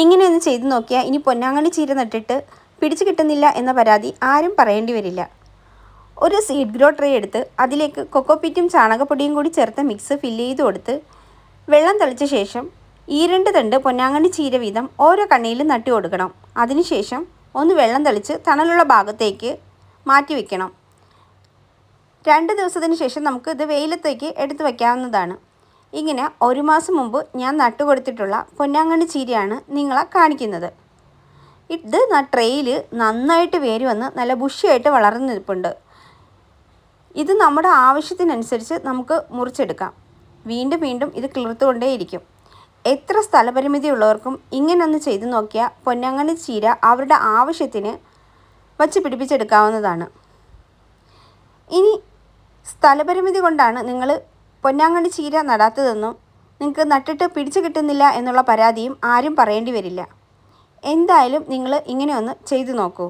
ഇങ്ങനെയൊന്ന് ചെയ്തു നോക്കിയാൽ ഇനി പൊന്നാങ്കണ്ണി ചീര നട്ടിട്ട് പിടിച്ചു കിട്ടുന്നില്ല എന്ന പരാതി ആരും പറയേണ്ടി വരില്ല. ഒരു സീഡ് ഗ്രോ ട്രേ എടുത്ത് അതിലേക്ക് കൊക്കോപീറ്റും ചാണകപ്പൊടിയും കൂടി ചേർത്ത് മിക്സ് ഫില്ല് ചെയ്ത് കൊടുത്ത് വെള്ളം തളിച്ച ശേഷം 2 തണ്ട് പൊന്നാങ്കണ്ണി ചീര വീതം ഓരോ കണ്ണിയിലും നട്ടു കൊടുക്കണം. അതിനുശേഷം ഒന്ന് വെള്ളം തളിച്ച് തണലുള്ള ഭാഗത്തേക്ക് മാറ്റി വയ്ക്കണം. 2 ദിവസത്തിന് ശേഷം നമുക്ക് ഇത് വെയിലത്തേക്ക് എടുത്ത് വയ്ക്കാവുന്നതാണ്. ഇങ്ങനെ 1 മാസം മുമ്പ് ഞാൻ നട്ടുകൊടുത്തിട്ടുള്ള പൊന്നാങ്കണ്ണി ചീരയാണ് നിങ്ങളെ കാണിക്കുന്നത്. ഇത് ട്രേയിൽ നന്നായിട്ട് വേര് വന്ന് നല്ല ബുഷിയായിട്ട് വളർന്നു നിൽപ്പുണ്ട്. ഇത് നമ്മുടെ ആവശ്യത്തിനനുസരിച്ച് നമുക്ക് മുറിച്ചെടുക്കാം. വീണ്ടും വീണ്ടും ഇത് കിളിർത്തുകൊണ്ടേയിരിക്കും. എത്ര സ്ഥലപരിമിതി ഉള്ളവർക്കും ഇങ്ങനൊന്ന് ചെയ്തു നോക്കിയാൽ പൊന്നാങ്കണ്ണി ചീര അവരുടെ ആവശ്യത്തിന് വച്ച് പിടിപ്പിച്ചെടുക്കാവുന്നതാണ്. ഇനി സ്ഥലപരിമിതി കൊണ്ടാണ് നിങ്ങൾ പൊന്നാങ്കണ്ണി ചീര നടാത്തതെന്നും നിങ്ങൾക്ക് നട്ടിട്ട് പിടിച്ചു കിട്ടുന്നില്ല എന്നുള്ള പരാതിയും ആരും പറയേണ്ടി വരില്ല. എന്തായാലും നിങ്ങൾ ഇങ്ങനെ ഒന്ന് ചെയ്തു നോക്കൂ.